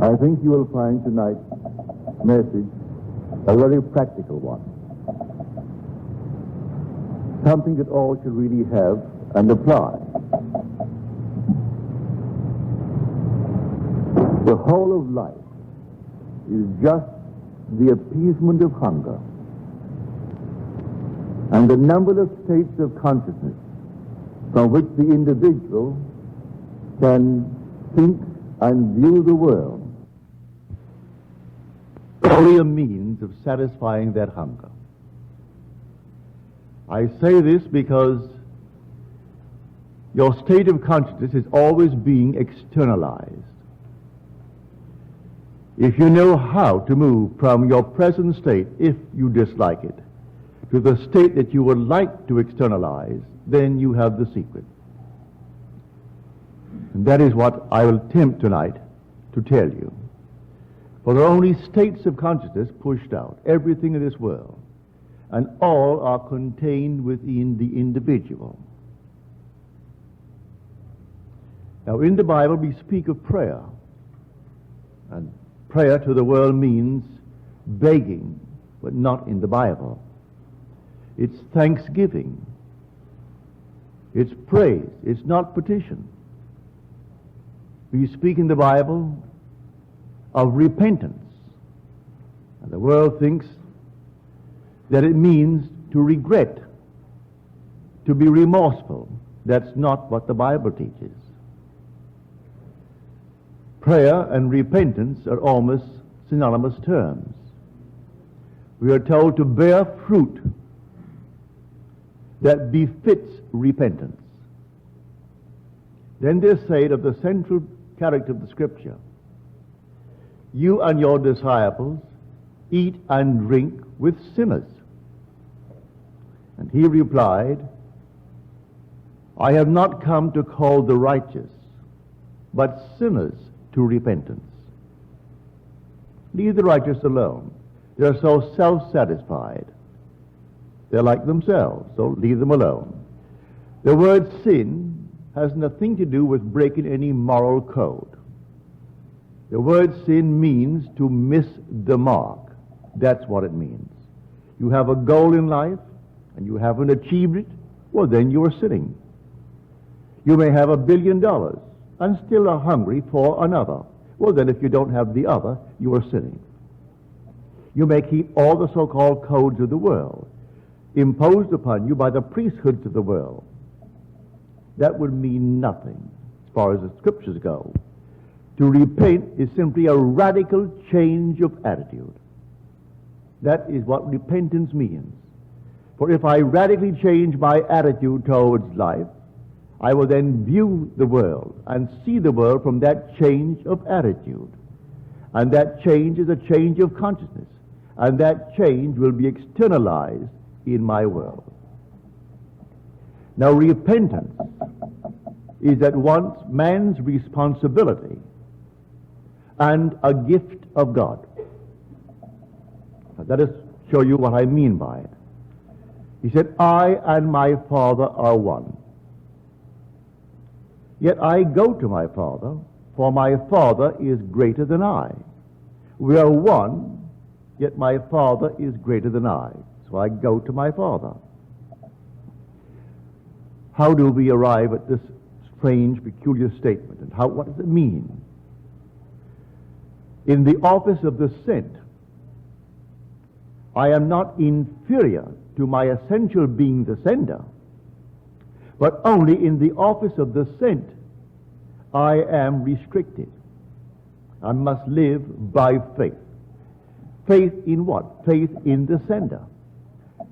I think you will find tonight's message a very practical one. Something that all should really have and apply. The whole of life is just the appeasement of hunger, and the numberless states of consciousness from which the individual can think and view the world only a means of satisfying that hunger. I say this because your state of consciousness is always being externalized. If you know how to move from your present state, if you dislike it, to the state that you would like to externalize, then you have the secret. And that is what I will attempt tonight to tell you. For there are only states of consciousness pushed out, everything in this world, and all are contained within the individual. Now, in the Bible, we speak of prayer, and prayer to the world means begging, but not in the Bible. It's thanksgiving. It's praise. It's not petition. We speak in the Bible of repentance, and the world thinks that it means to regret, to be remorseful. That's not what the Bible teaches. Prayer and repentance are almost synonymous terms. We are told to bear fruit that befits repentance. Then they say of the central character of the Scripture, you and your disciples eat and drink with sinners. And he replied, I have not come to call the righteous, but sinners to repentance. Leave the righteous alone. They are so self-satisfied. They're like themselves, so leave them alone. The word sin has nothing to do with breaking any moral code. The word sin means to miss the mark. That's what it means. You have a goal in life, and you haven't achieved it, well, then you are sinning. You may have $1 billion and still are hungry for another. Well, then if you don't have the other, you are sinning. You may keep all the so-called codes of the world imposed upon you by the priesthoods of the world. That would mean nothing as far as the Scriptures go. To repent is simply a radical change of attitude. That is what repentance means. For if I radically change my attitude towards life, I will then view the world and see the world from that change of attitude. And that change is a change of consciousness. And that change will be externalized in my world. Now, repentance is at once man's responsibility and a gift of God. Now, let us show you what I mean by it. He said, I and my Father are one. Yet I go to my Father, for my Father is greater than I. We are one, yet my Father is greater than I. So I go to my Father. How do we arrive at this strange, peculiar statement? And what does it mean? In the office of the sent, I am not inferior to my essential being the sender, but only in the office of the sent I am restricted. I must live by faith. Faith in what? Faith in the sender.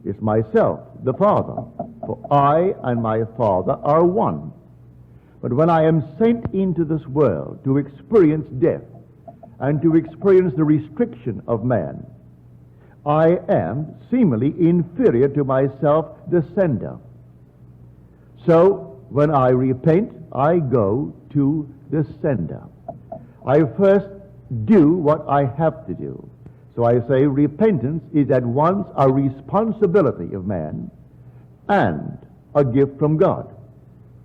It's myself, the Father. For I and my Father are one. But when I am sent into this world to experience death and to experience the restriction of man, I am seemingly inferior to myself, the sender. So when I repent, I go to the sender. I first do what I have to do. So I say repentance is at once a responsibility of man and a gift from God.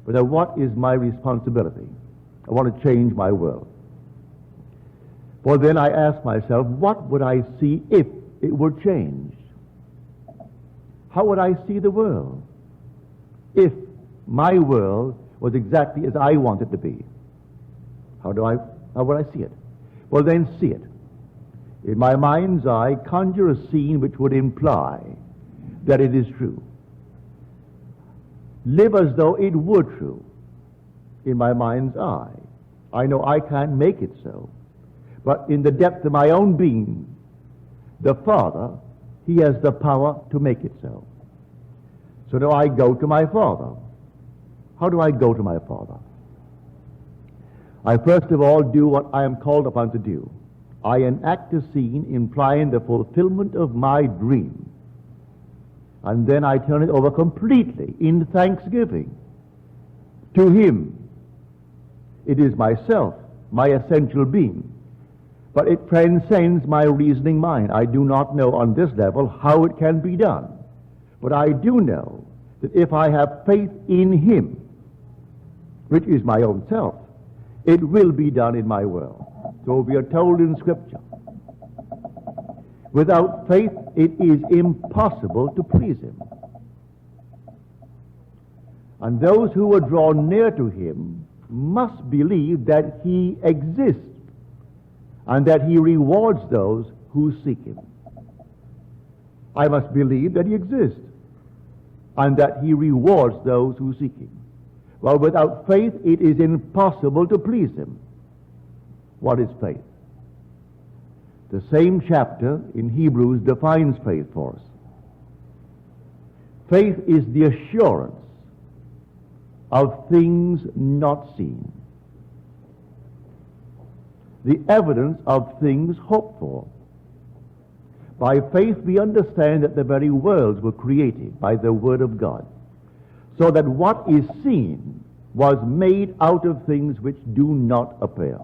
But now what is my responsibility? I want to change my world. Well, then I ask myself, what would I see if it were changed? How would I see the world if my world was exactly as I want it to be? How would I see it? Well, then see it. In my mind's eye, conjure a scene which would imply that it is true. Live as though it were true in my mind's eye. I know I can't make it so, but in the depth of my own being, the Father, He has the power to make it so. So now I go to my Father. How do I go to my Father? I first of all do what I am called upon to do. I enact a scene implying the fulfillment of my dream. And then I turn it over completely in thanksgiving to Him. It is myself, my essential being. But it transcends my reasoning mind. I do not know on this level how it can be done. But I do know that if I have faith in Him, which is my own self, it will be done in my world. So we are told in Scripture, without faith it is impossible to please Him. And those who are drawn near to Him must believe that He exists and that He rewards those who seek Him. I must believe that He exists and that He rewards those who seek Him. Well, without faith, it is impossible to please Him. What is faith? The same chapter in Hebrews defines faith for us. Faith is the assurance of things not seen, the evidence of things hoped for. By faith, we understand that the very worlds were created by the Word of God, so that what is seen was made out of things which do not appear.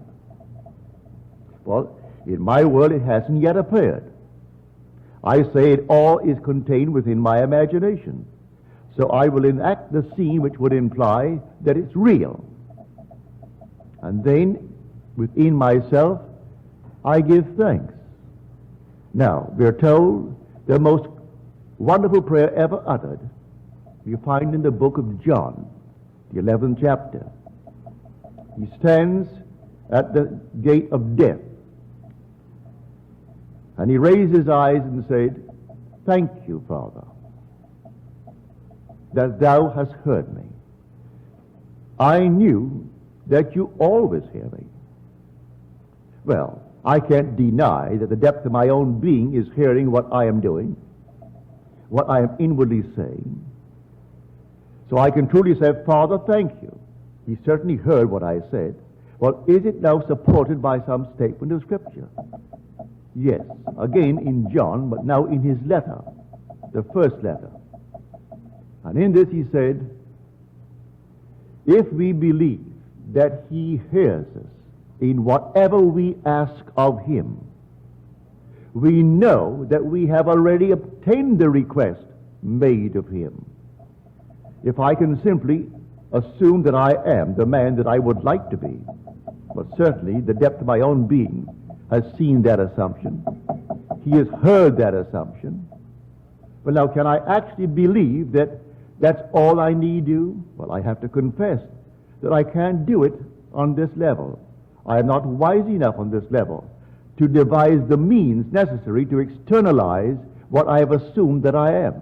Well, in my world it hasn't yet appeared. I say it all is contained within my imagination. So I will enact the scene which would imply that it's real. And then, within myself, I give thanks. Now, we're told the most wonderful prayer ever uttered you find in the book of John, the 11th chapter. He stands at the gate of death, and he raised his eyes and said, "Thank you, Father, that thou hast heard me. I knew that you always hear me." Well, I can't deny that the depth of my own being is hearing what I am doing, what I am inwardly saying. So I can truly say, "Father, thank you." He certainly heard what I said. Well, is it now supported by some statement of Scripture? Yes, again in John, but now in his letter, the first letter. And in this he said, "If we believe that he hears us in whatever we ask of him, we know that we have already obtained the request made of him." If I can simply assume that I am the man that I would like to be, but certainly the depth of my own being has seen that assumption. He has heard that assumption. But now, can I actually believe that that's all I need do? Well, I have to confess that I can't do it on this level. I am not wise enough on this level to devise the means necessary to externalize what I have assumed that I am.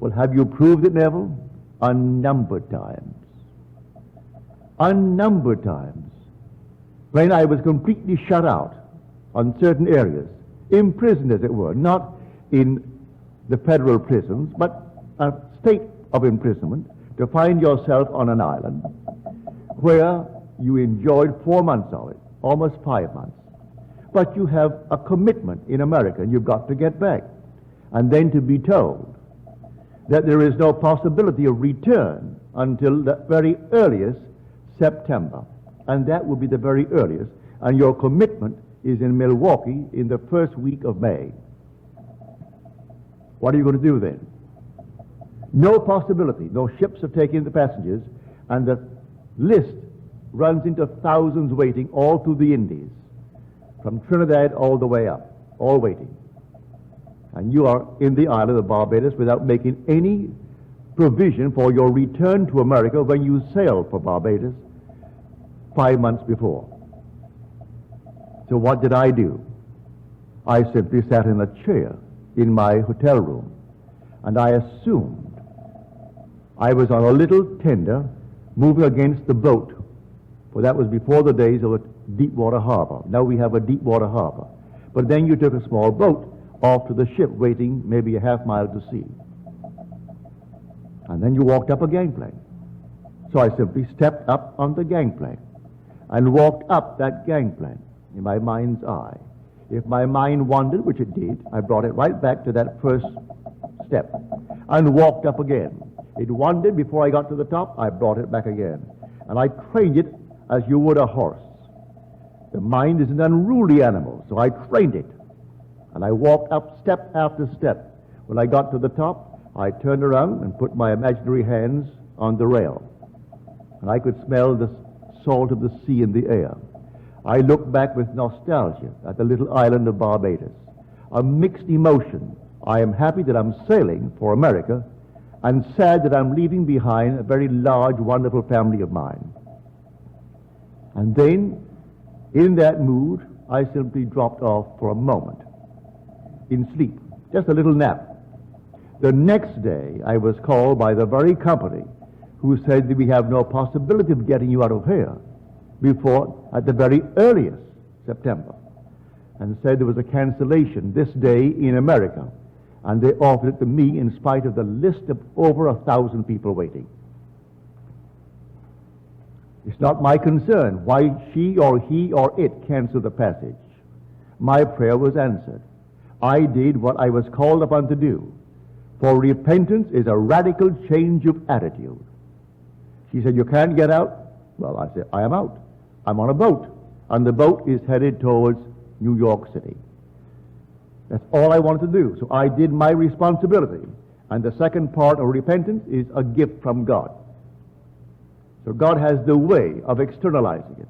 Well, have you proved it, Neville? Unnumbered times. Unnumbered times. When I was completely shut out on certain areas, imprisoned as it were, not in the federal prisons, but a state of imprisonment, to find yourself on an island where you enjoyed 4 months of it, almost 5 months. But you have a commitment in America, and you've got to get back. And then to be told that there is no possibility of return until the very earliest September. And that will be the very earliest. And your commitment is in Milwaukee in the first week of May. What are you going to do then? No possibility. No ships have taken the passengers, and the list runs into thousands waiting all through the Indies. from Trinidad all the way up, all waiting. And you are in the island of Barbados without making any provision for your return to America when you sailed for Barbados 5 months before. So what did I do? I simply sat in a chair in my hotel room, and I assumed I was on a little tender moving against the boat, for that was before the days of a deep water harbor. Now we have a deep water harbor. But then you took a small boat off to the ship, waiting maybe a half mile to sea. And then you walked up a gangplank. So I simply stepped up on the gangplank and walked up that gangplank in my mind's eye. If my mind wandered, which it did, I brought it right back to that first step and walked up again. It wandered before I got to the top, I brought it back again. And I trained it as you would a horse. The mind is an unruly animal, so I trained it. And I walked up step after step. When I got to the top, I turned around and put my imaginary hands on the rail. And I could smell the salt of the sea in the air. I looked back with nostalgia at the little island of Barbados. A mixed emotion. I am happy that I'm sailing for America, and sad that I'm leaving behind a very large, wonderful family of mine. And then, in that mood, I simply dropped off for a moment, in sleep, just a little nap. The next day, I was called by the very company who said that we have no possibility of getting you out of here before, at the very earliest, September, and said there was a cancellation this day in America, and they offered it to me in spite of the list of over 1,000 people waiting. It's not my concern why she or he or it canceled the passage. My prayer was answered. I did what I was called upon to do. For repentance is a radical change of attitude. She said, you can't get out? Well, I said, I am out. I'm on a boat, and the boat is headed towards New York City. That's all I wanted to do. So I did my responsibility. And the second part of repentance is a gift from God. So God has the way of externalizing it.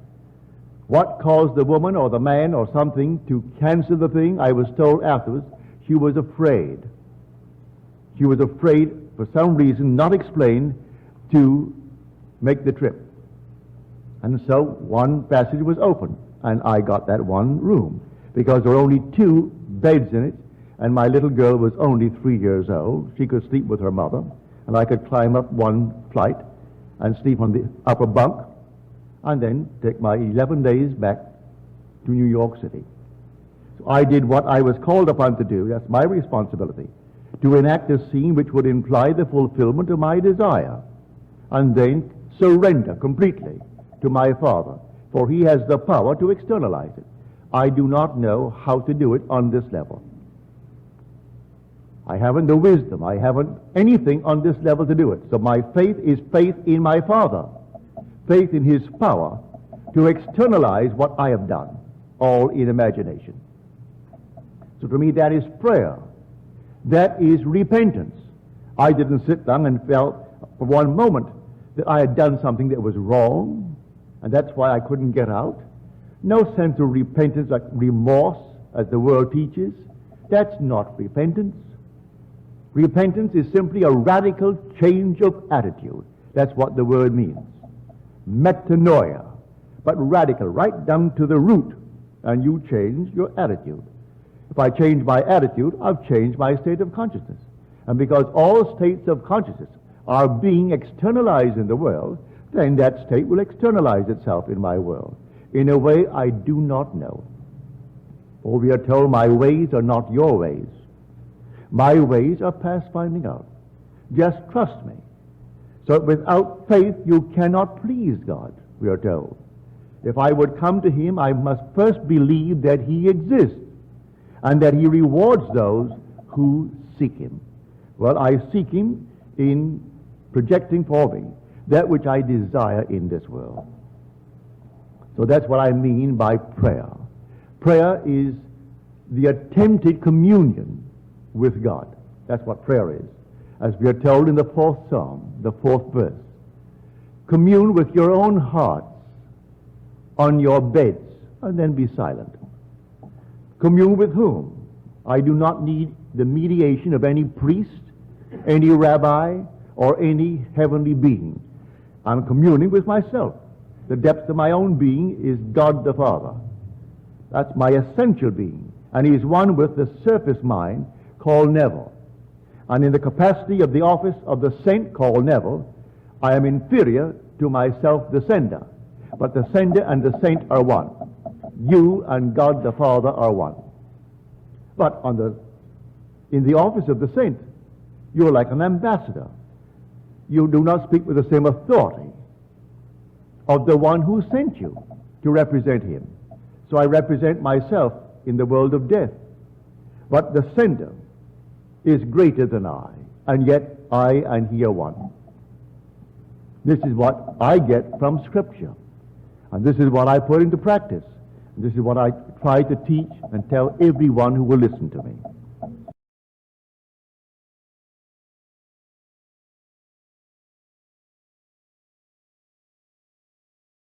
What caused the woman or the man or something to cancel the thing? I was told afterwards, she was afraid. She was afraid, for some reason not explained, to make the trip. And so one passage was open, and I got that one room, because there were only 2 beds in it, and my little girl was only 3 years old. She could sleep with her mother, and I could climb up one flight and sleep on the upper bunk, and then take my 11 days back to New York City. So I did what I was called upon to do. That's my responsibility, to enact a scene which would imply the fulfillment of my desire, and then surrender completely to my Father, for He has the power to externalize it. I do not know how to do it on this level. I haven't the wisdom. I haven't anything on this level to do it. So my faith is faith in my Father, faith in His power to externalize what I have done, all in imagination. So to me that is prayer. That is repentance. I didn't sit down and felt for one moment that I had done something that was wrong, and that's why I couldn't get out. No sense of repentance like remorse, as the world teaches. That's not repentance. Repentance is simply a radical change of attitude. That's what the word means. Metanoia. But radical, right down to the root. And you change your attitude. If I change my attitude, I've changed my state of consciousness. And because all states of consciousness are being externalized in the world, then that state will externalize itself in my world in a way I do not know. For we are told, my ways are not your ways. My ways are past finding out. Just trust me. So without faith you cannot please God, we are told. If I would come to Him, I must first believe that He exists and that He rewards those who seek Him. Well, I seek Him in projecting for me that which I desire in this world. So that's what I mean by prayer. Prayer is the attempted communion with God. That's what prayer is. As we are told in the 4th Psalm, the 4th verse. Commune with your own hearts on your beds, and then be silent. Commune with whom? I do not need the mediation of any priest, any rabbi, or any heavenly being. I'm communing with myself. The depth of my own being is God the Father. That's my essential being. And He is one with the surface mind called Neville. And in the capacity of the office of the saint called Neville, I am inferior to myself, the sender. But the sender and the saint are one. You and God the Father are one. But in the office of the saint, you're like an ambassador. You do not speak with the same authority of the one who sent you to represent Him. So I represent myself in the world of death. But the sender is greater than I, and yet I and He are one. This is what I get from Scripture. And this is what I put into practice. This is what I try to teach and tell everyone who will listen to me.